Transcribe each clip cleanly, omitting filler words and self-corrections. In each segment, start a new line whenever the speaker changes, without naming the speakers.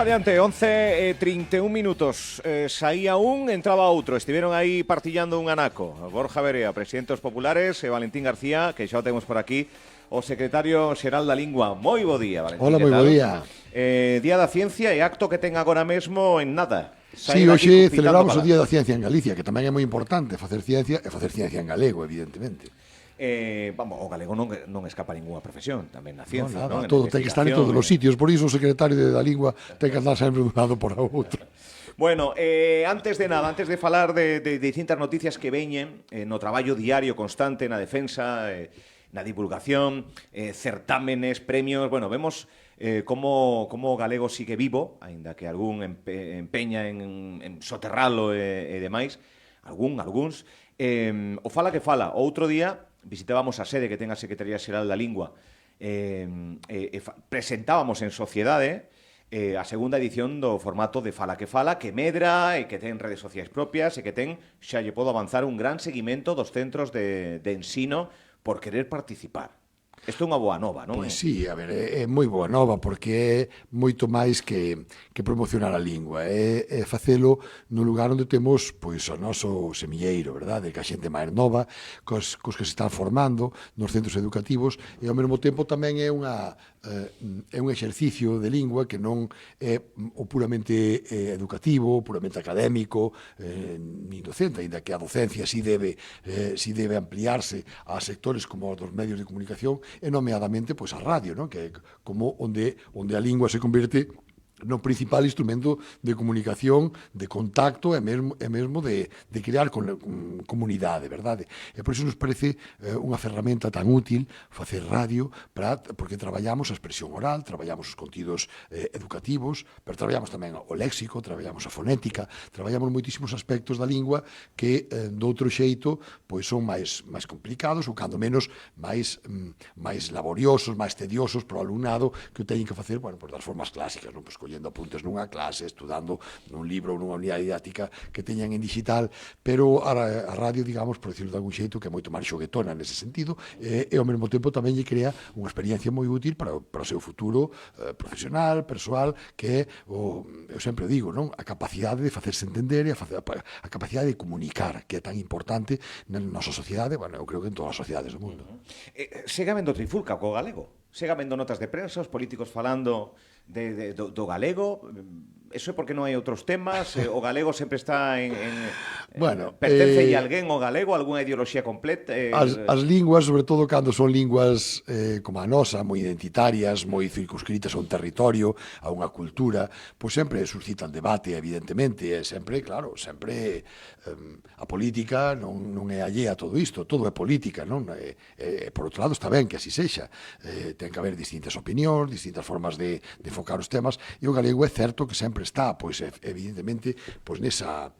adiante, 11:31 minutos. Saía un, entraba outro. Estiveron aí partillando un anaco. Borja Verea, presidente dos populares, e Valentín García, que xa o temos por aquí, o secretario xeral da Lingua. Moi bo día, Valentín.
Hola, moi bo día.
Día da Ciencia e acto que ten agora mesmo en nada.
Sí, hoxe celebramos o Día da Ciencia en Galicia, que tamén é moi importante facer ciencia e facer ciencia en galego, evidentemente.
Vamos, o galego non escapa a ninguna profesión, tamén na ciencia,
non? Todo ten que estar en todos os sitios, por iso o secretario da Lingua ten que andar sempre dun lado por a outro.
Bueno, antes de nada, antes de falar de distintas noticias que veñen no traballo diario constante, na defensa, na divulgación, certámenes, premios, bueno, vemos como o galego sigue vivo, aínda que algún empeña en soterralo e demais, algúns, o fala que fala. Outro día visitábamos a sede que ten a Secretaría Xeral da Lingua, presentábamos en sociedade a segunda edición do formato de Fala, que medra e que ten redes sociais propias e que ten, xa lle podo avanzar, un gran seguimento dos centros de ensino por querer participar. Isto é unha boa nova, non?
Pois sí, a ver, é moi boa nova, porque é moito máis que promocionar a lingua, é facelo no lugar onde temos pois o noso semilleiro, verdade, que a xente máis nova, cos que se están formando nos centros educativos, e ao mesmo tempo tamén é un exercicio de lingua que non é o puramente educativo, puramente académico, ni docente, ainda que a docencia si debe ampliarse a sectores como os dos medios de comunicación, e nomeadamente pois a radio, non? Que é como onde a lingua se converte no principal instrumento de comunicación, de contacto e mesmo de crear comunidade, verdade? E por iso nos parece unha ferramenta tan útil facer radio, porque traballamos a expresión oral, traballamos os contidos educativos, pero traballamos tamén o léxico, traballamos a fonética, traballamos moitísimos aspectos da lingua que do outro xeito pois son máis complicados ou cando menos máis laboriosos, máis tediosos para o alumnado que o teñen que facer, bueno, pois das formas clásicas, non? Pois collendo apuntes nunha clase, estudando nun libro ou nunha unidade didáctica que teñan en digital, pero a radio, digamos, por decirlo de algún xeito, que é moito máis xoguetona nese sentido, e ao mesmo tempo tamén lle crea unha experiencia moi útil para o seu futuro profesional, persoal, que é, eu sempre digo, non? A capacidade de facerse entender e a capacidade de comunicar, que é tan importante na nosa sociedade, bueno, eu creo que en todas as sociedades do mundo.
Segue habendo trifulca co galego? Segue habendo notas de prensa, os políticos falando do galego? Eso é porque non hai outros temas? O galego sempre está
bueno,
pertence a alguén o galego, algunha ideoloxía completa?
As linguas, sobre todo cando son linguas como a nosa, moi identitarias, moi circunscritas a un territorio, a unha cultura, pois sempre suscitan debate, evidentemente, e sempre, claro, sempre a política non é allea a todo isto, todo é política, non? Por outro lado, está ben que así sexa. Ten que haber distintas opinións, distintas formas de enfocar os temas, e o galego é certo que sempre está, pois, evidentemente, pois nesa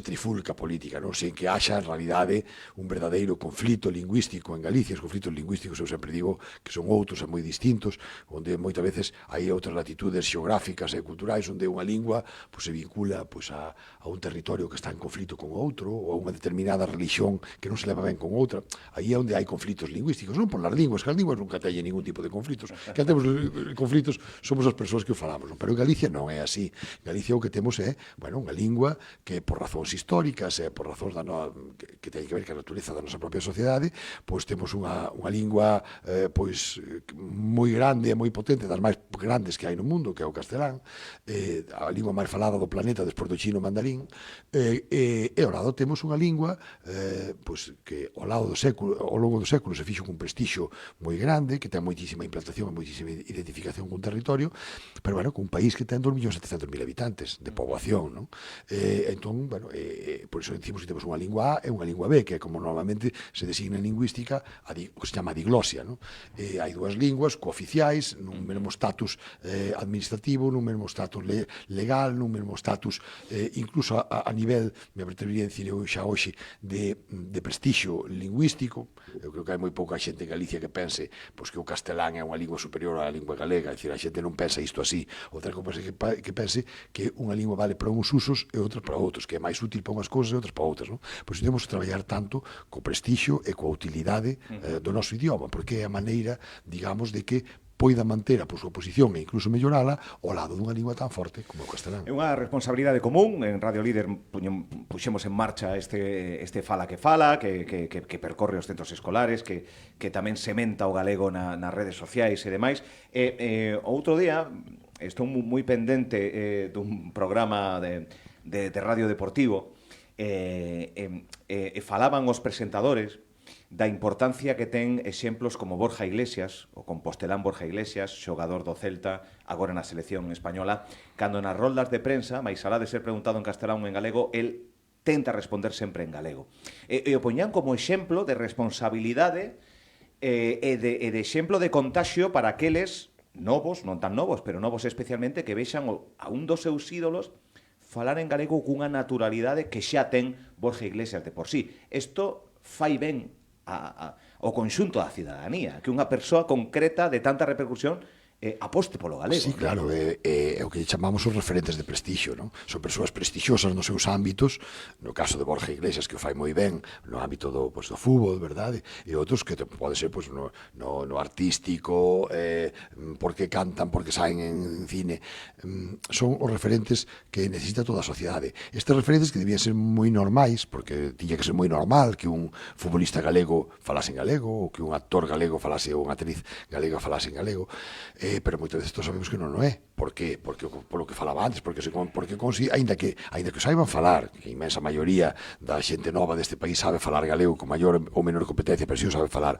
trifulca política, non? Sen que haxa, en realidade, un verdadeiro conflito lingüístico en Galicia. Os conflitos lingüísticos, eu sempre digo que son outros e moi distintos, onde moitas veces hai outras latitudes xeográficas e culturais onde unha lingua pois, se vincula pois, a un territorio que está en conflito con outro, ou a unha determinada religión que non se leva ben con outra. Aí é onde hai conflitos lingüísticos, non por las linguas, que as linguas nunca teñen ningún tipo de conflitos. Que temos conflitos somos as persoas que o falamos, non? Pero en Galicia non é así. En Galicia o que temos é, bueno, unha lingua que por razóns históricas e por razóns que teñen que ver ca natureza da nosa propia sociedade, pois temos unha lingua pois moi grande e moi potente, das máis grandes que hai no mundo, que é o castelán, a lingua máis falada do planeta despois do chino mandarín, e ao lado temos unha lingua pois que ao longo do século se fixo cun prestixio moi grande, que ten moitísima implantación e moitísima identificación cun territorio, pero bueno, cun país que ten 2.700.000 habitantes de poboación, non? Entón, bueno, por iso decimos que temos unha lingua A e unha lingua B, que é como normalmente se designa en lingüística o que se chama diglosia, non? Hai dúas linguas cooficiais, nun mesmo status administrativo, nun mesmo status legal, nun mesmo status incluso a nivel, me atrevería a dicir eu xa hoxe, de prestixio lingüístico. Eu creo que hai moi pouca xente en Galicia que pense pois, que o castelán é unha lingua superior á lingua galega, é dicir, a xente non pensa isto así. Outra cousa que pense que unha lingua vale para uns usos e outras para outros, que é máis útil para unhas cousas e outras para outras, non? Pois temos que traballar tanto co prestixio e coa utilidade do noso idioma, porque é a maneira, digamos, de que poida manter a súa posición e incluso mellorala ao lado dunha lingua tan forte como o castelán.
É unha responsabilidade común. En Radio Líder puxemos en marcha este Fala que Fala, que percorre os centros escolares, que tamén sementa o galego nas redes sociais e demais. Outro día, estou moi pendente dun programa de radio deportivo, falaban os presentadores da importancia que ten exemplos como Borja Iglesias, o compostelán Borja Iglesias, xogador do Celta, agora na selección española, cando nas roldas de prensa, máis alá de ser preguntado en castelán ou en galego, el tenta responder sempre en galego. E o poñían como exemplo de responsabilidade e de exemplo de contagio para aqueles novos, non tan novos, pero novos especialmente, que vexan a un dos seus ídolos falar en galego cunha naturalidade que xa ten Borja Iglesias de por sí. Isto fai ben ao conxunto da cidadanía, que unha persoa concreta de tanta repercusión aposte polo galego.
Sí, claro, é o que chamamos os referentes de prestixio, non? Son persoas prestixiosas nos seus ámbitos, no caso de Borja Iglesias, que o fai moi ben no ámbito do fútbol, verdade? E outros que pode ser no artístico, porque cantan, porque saen en cine. Son os referentes que necesita toda a sociedade. Estes referentes que debían ser moi normais, porque tiña que ser moi normal que un futbolista galego falase en galego, ou que un actor galego falase, ou unha actriz galega falase en galego, pero moitas veces todos sabemos que non é. Por qué? Porque polo que falaba antes, aínda que saiban falar, que a inmensa maioría da xente nova deste país sabe falar galego con maior ou menor competencia, pero si o sabe falar.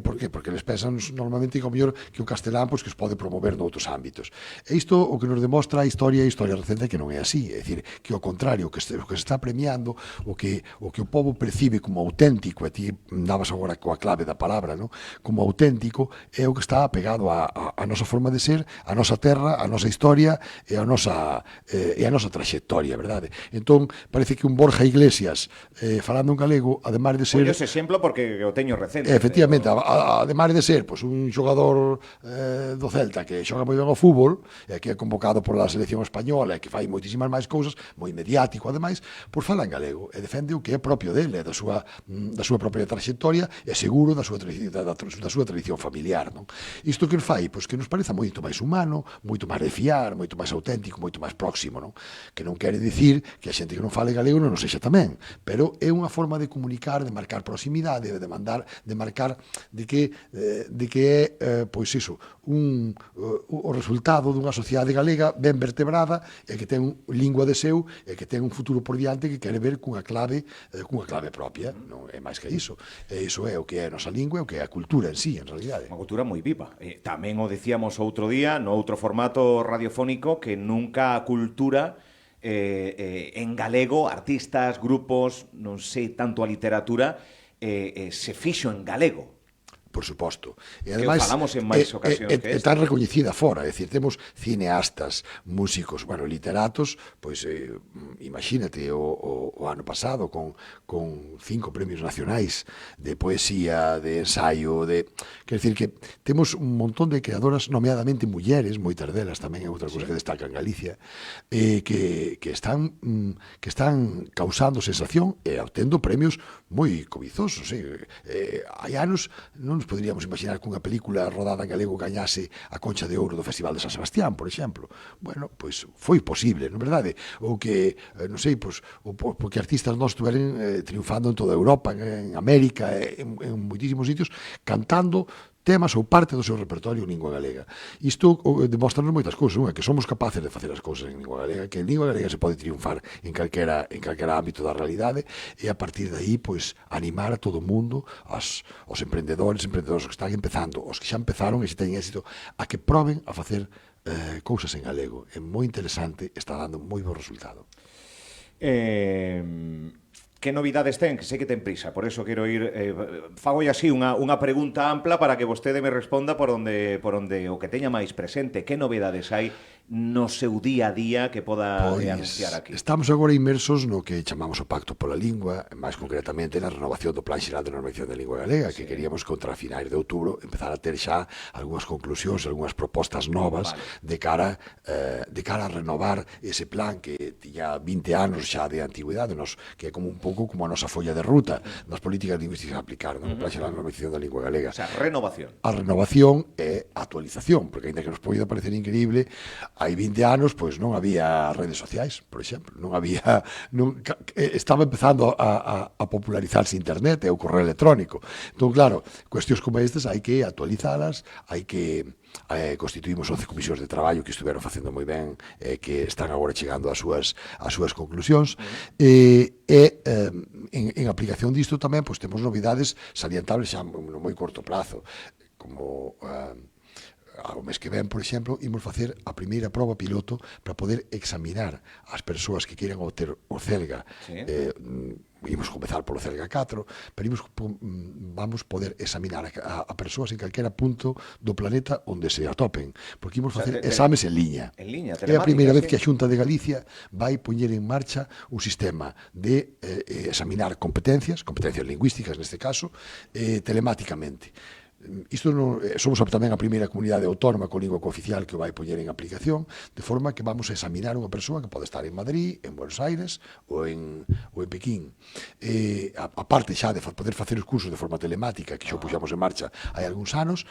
Por qué? Porque les pensan normalmente que o mellor que o castelán que os pode promover noutros ámbitos. E isto o que nos demostra a historia recente que non é así, é dicir, que ao contrario, o que se está premiando, o que o povo percibe como auténtico, e ti dabas agora coa clave da palabra, no? Como auténtico, é o que está apegado a nosa forma de ser, a nosa terra, a nosa historia e a nosa traxectoria, verdade? Entón, parece que un Borja Iglesias falando en galego, ademais de ser...
Pois ese exemplo porque o teño recente.
Efectivamente, ademais de ser un xogador do Celta que xoga moi ben ao fútbol, que é convocado pola selección española e que fai moitísimas máis cousas, moi mediático, ademais, pois fala en galego e defende o que é propio dele, da súa propia traxectoria e seguro da súa tradición familiar, non? Isto que nos fai? Pois que nos pareza moito máis humano, moito máis de fiar, moito máis auténtico, moito máis próximo, non? Que non quere dicir que a xente que non fale galego non o sexa tamén, pero é unha forma de comunicar, de marcar proximidade, de marcar de que é, pois iso, o resultado dunha sociedade galega ben vertebrada e que ten lingua de seu e que ten un futuro por diante que quere ver cunha clave propia, non é máis que iso. E iso é o que é a nosa lingua e o que é a cultura en sí, en realidade.
Unha cultura moi viva. Tamén o decíamos outro día, no outro formato radiofónico, que nunca a cultura en galego, artistas, grupos, non sei tanto a literatura, se fixo en galego.
Por suposto.
E ademais, que falamos en máis ocasións que esta.
É tan recoñecida fora, é dicir, temos cineastas, músicos, literatos, pois imagínate o ano pasado con 5 premios nacionais de poesía, de ensaio, quer dicir que temos un montón de creadoras, nomeadamente mulleres, moitas delas tamén é outra cousa que destaca en Galicia, que están causando sensación e obtendo premios moi cobizosos. Hai anos non nos poderíamos imaginar que unha película rodada en galego gañase a Concha de Ouro do Festival de San Sebastián, por exemplo. Bueno, pois foi posible, non é verdade? Ou que, non sei, porque artistas nós estuveren triunfando en toda Europa, en América, en moitísimos sitios, cantando temas ou parte do seu repertorio en lingua galega. Isto demóstranos moitas cousas, que somos capaces de facer as cousas en lingua galega, que en lingua galega se pode triunfar en calquera ámbito da realidade, e a partir de aí, pois, animar a todo o mundo, os emprendedores que están empezando, os que xa empezaron e se teñen éxito, a que proben a facer cousas en galego. É moi interesante, está dando moi bo resultado.
Que novidades ten? Que sei que ten prisa, por eso quero ir... fago así unha pregunta ampla para que vostede me responda por onde o que teña máis presente. Que novedades hai no seu día a día que poda anunciar aquí?
Estamos agora inmersos no que chamamos o Pacto pola Lingua, máis concretamente na renovación do Plan Xeral de Normalización da Lingua Galega, que queríamos contra finais de outubro empezar a ter xa algunhas conclusións, algunhas propostas novas de cara a renovar ese plan que tiña 20 anos xa de antigüidade, que é como un pouco como a nosa folla de ruta das políticas lingüísticas a aplicar no Plan Xeral de Normalización da Lingua Galega.
O sea, renovación.
A renovación é actualización, porque ainda que nos poida parecer increíble, hai 20 anos pois non había redes sociais, por exemplo, non había estaba empezando a popularizarse internet e o correo electrónico. Entón, claro, cuestións como estas hai que actualizalas, hai que constituímos 11 comisións de traballo que estuveron facendo moi ben, que están agora chegando ás súas conclusións, en aplicación disto tamén pois, temos novidades salientables xa no moi corto prazo, como ao mes que ven, por exemplo, imos facer a primeira proba piloto para poder examinar as persoas que queiran obter o CELGA. Imos comezar polo CELGA 4, pero vamos poder examinar a persoas en calquera punto do planeta onde se atopen, porque imos facer exames en liña. É a primeira vez que a Xunta de Galicia vai poñer en marcha un sistema de examinar competencias lingüísticas neste caso, telemáticamente. Isto non, somos tamén a primeira comunidade autónoma con lingua cooficial que o vai poñer en aplicación, de forma que vamos a examinar unha persoa que pode estar en Madrid, en Buenos Aires ou en Pequín. A parte xa de poder facer os cursos de forma telemática, que xa o puxamos en marcha hai algúns anos,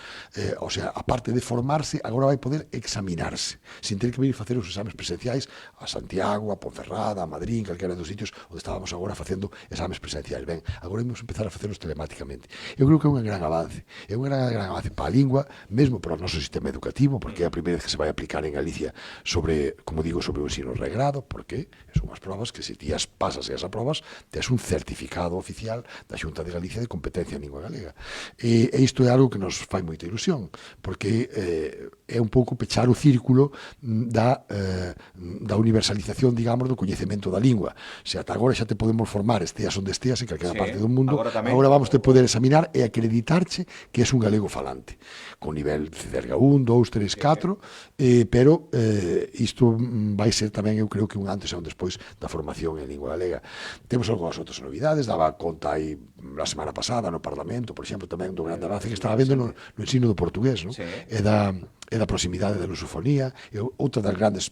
o sea, a parte de formarse, agora vai poder examinarse, sin ter que vir facer os exames presenciais a Santiago, a Ponferrada, a Madrid, en calquera dos sitios onde estábamos agora facendo exames presenciais. Ben, agora imos empezar a facelos telemáticamente. Eu creo que é un gran avance. É un gran avance para a lingua, mesmo para o noso sistema educativo, porque é a primeira vez que se vai aplicar en Galicia sobre, como digo, sobre o ensino regrado, porque son as probas que se ti as pasas e as aprobas, tes un certificado oficial da Xunta de Galicia de competencia en lingua galega. E isto é algo que nos fai moita ilusión, porque é un pouco pechar o círculo da universalización, digamos, do coñecemento da lingua. Se ata agora xa te podemos formar, esteas onde esteas, en calquera parte do mundo, agora vamos te poder examinar e acreditarche que es un galego falante, con nivel CELGA 1, 2, 3, 4, pero isto vai ser tamén, eu creo que un antes e un despois da formación en lingua galega. Temos algunhas outras novidades, daba conta aí a semana pasada no Parlamento, por exemplo, tamén do grande avance que estaba vendo no ensino do portugués, no? E da proximidade da lusofonía, e outra das grandes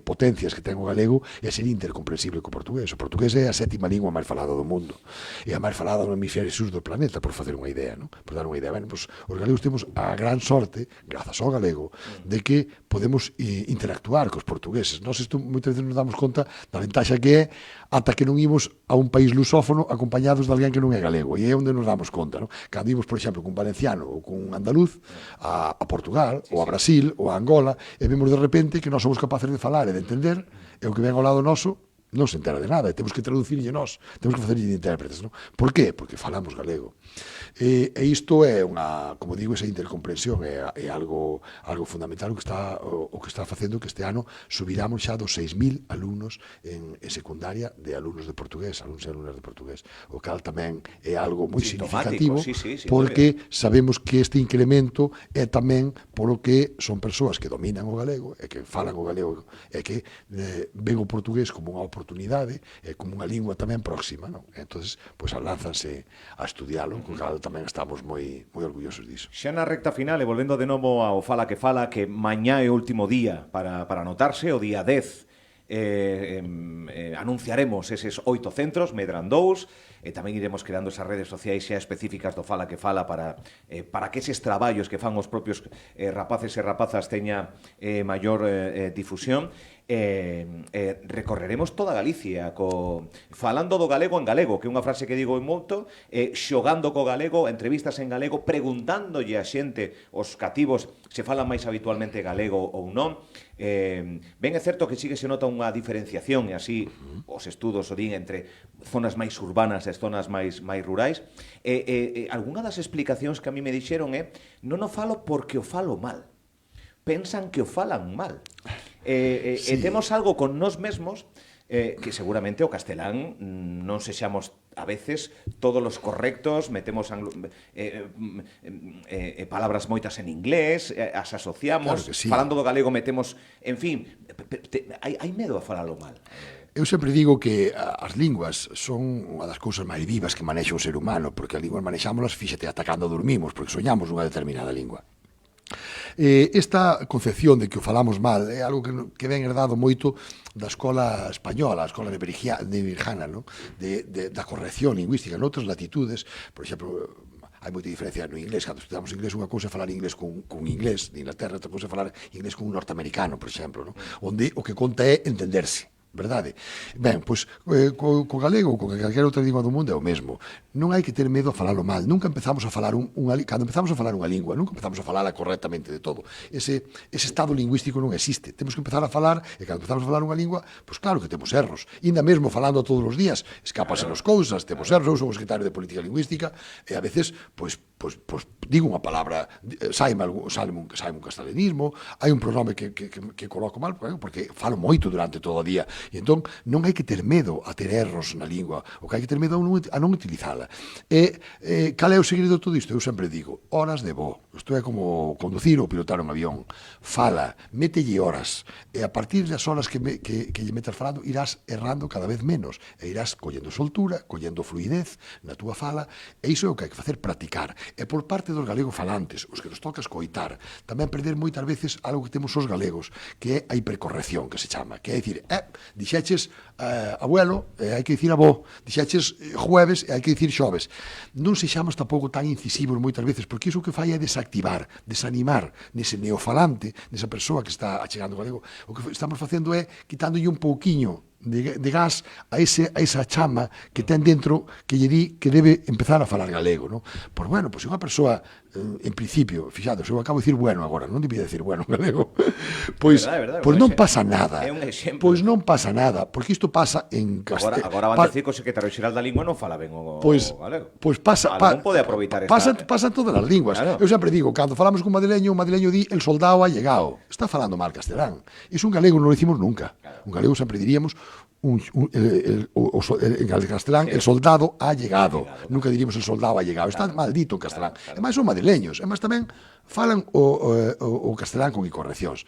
potencias que ten o galego é ser intercomprensible co portugués. O portugués é a 7ª lingua máis falada do mundo, e a máis falada no hemisferio sur do planeta, por facer unha idea, non? Por dar unha idea. Ben, pues, os galegos temos a gran sorte, grazas ao galego, de que podemos interactuar cos portugueses. Nós isto moitas veces nos damos conta da ventaxa que é ata que non imos a un país lusófono acompañados de alguén que non é galego, e é onde nos damos conta, non? Cando imos, por exemplo, cun valenciano ou cun andaluz a Portugal, ou a Brasil, ou a Angola, e vemos de repente que nós somos capaces de falar e de entender, e o que ven ao lado noso non se entera de nada, e temos que traducirlle nós, temos que facerlle de intérpretes, non? Por qué? Porque falamos galego. E isto é unha, como digo, esa intercomprensión é algo fundamental o que está facendo que este ano subiramos xa dos 6.000 alumnos en secundaria de alumnos de portugués, alumnos e alumnas de portugués, o cal tamén é algo moi significativo, porque sabemos que este incremento é tamén polo que son persoas que dominan o galego e que falan o galego e que ven o portugués como unha oportunidade e como unha lingua tamén próxima, non? Entonces, pois lánzanse a estudialo, co cal tamén estamos moi orgullosos diso.
Xa na recta final, e volvendo de novo ao Fala, que mañá é o último día para anotarse, o día 10, anunciaremos eses 8 centros, medran 2, e tamén iremos creando esas redes sociais xa específicas do Fala, que para que eses traballos que fan os propios rapaces e rapazas teña maior difusión. Recorreremos toda Galicia falando do galego en galego, que é unha frase que digo moito, xogando co galego, entrevistas en galego, preguntándolle a xente, os cativos, se falan máis habitualmente galego ou non. Ben é certo que sí que se nota unha diferenciación, e así os estudos o din, entre zonas máis urbanas e zonas máis rurais. Algunha das explicacións que a mí me dixeron é: non o falo porque o falo mal, pensan que o falan mal. E temos algo con nós mesmos, que seguramente o castelán non sexamos a veces todos os correctos, metemos palabras moitas en inglés, as asociamos, claro, sí. Falando do galego metemos, en fin, hai medo a falalo mal.
Eu sempre digo que as linguas son unha das cousas máis vivas que manexa o ser humano, porque as linguas manexámolas, fíxate, ata cando dormimos, porque soñamos unha determinada lingua. Esta concepción de que o falamos mal é algo que ven herdado moito da escola española, a escola de Virjana, ¿no? Da corrección lingüística. Noutras latitudes, por exemplo, hai moita diferencia no inglés. Cando estudamos inglés, unha cousa é falar inglés cun inglés de Inglaterra, outra cousa é falar inglés cun norteamericano, por exemplo, no? Onde o que conta é entenderse, verdade? Ben, pois, co galego ou con calquera outra lingua do mundo é o mesmo. Non hai que ter medo a falalo mal. Nunca empezamos a falar cando empezamos a falar unha lingua, nunca empezamos a falala correctamente de todo. Ese estado lingüístico non existe. Temos que empezar a falar, e cando empezamos a falar unha lingua, pois claro que temos erros. Inda mesmo falando todos os días, escápase nos cousas, temos erros. Eu sou o secretario de Política Lingüística, e a veces, pois digo unha palabra, saime un castelenismo, hai un pronome que coloco mal, porque falo moito durante todo o día. E entón non hai que ter medo a ter erros na lingua, o que hai que ter medo a non utilizala. E cal é o segredo de todo isto? Eu sempre digo, horas de voo. Isto é como conducir ou pilotar un avión. Fala, mételle horas, e a partir das horas que lle metas falando, irás errando cada vez menos, e irás collendo soltura, collendo fluidez na túa fala, e iso é o que hai que facer, practicar. E por parte dos galegos falantes, os que nos toca escoitar, tamén perder moitas veces algo que temos os galegos, que é a hipercorrección, que se chama, que é dicir, dixeches abuelo, hai que dicir avó, dixeches jueves, hai que dicir xoves. Non sexamos tampouco tan incisivos moitas veces, porque iso que fai é desactivar, desanimar nese neofalante, nesa persoa que está achegando o galego. O que estamos facendo é quitándolle un pouquiño de gas a esa chama que ten dentro, que lle di que debe empezar a falar galego, non? Pois bueno, pois unha persoa, en principio, fixados, eu acabo de dicir bueno agora, non debía decir bueno en galego, pois non pasa nada, pois non pasa nada, porque isto pasa en
castelán. Agora van dicir que o secretario xeral da lingua non fala ben o galego.
Pois pasa,
algún pode aproveitar esta...
Pasan todas as linguas. Claro. Eu sempre digo, cando falamos con o madrileño di el soldado ha llegado. Está falando mal castelán. Iso un galego non lo dicimos nunca. Un galego sempre diríamos en castelán, el soldado ha llegado. Nunca diríamos el soldado ha llegado. Está maldito en castelán. E máis son madrileños. E máis tamén falan o castelán con incorreccións.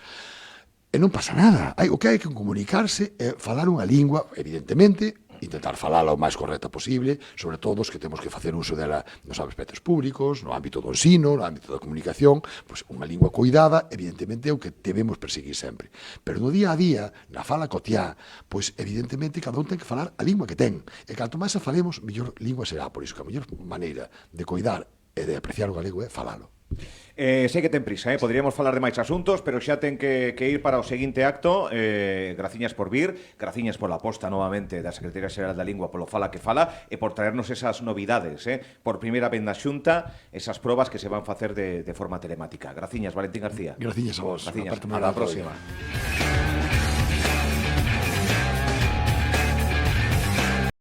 E non pasa nada. O que hai que comunicarse é falar unha lingua, evidentemente, intentar falala o máis correcta posible, sobre todo os que temos que facer uso dela nos aspectos públicos, no ámbito do ensino, no ámbito da comunicación, pois unha lingua cuidada, evidentemente, é o que debemos perseguir sempre. Pero no día a día, na fala cotiá, pois evidentemente cada un ten que falar a lingua que ten. E canto máis a falemos, mellor lingua será. Por iso que a mellor maneira de coidar e de apreciar o galego é falalo.
Sei que ten prisa, poderíamos falar de máis asuntos, pero xa ten que ir para o seguinte acto. Graciñas por vir, graciñas pola aposta novamente da Secretaría Xeral da Lingua polo Fala que Fala e por traernos esas novidades, por primeira vez na Xunta, esas probas que se van facer de forma telemática. Graciñas, Valentín García.
Graciñas a vos.
Graciñas, a la próxima.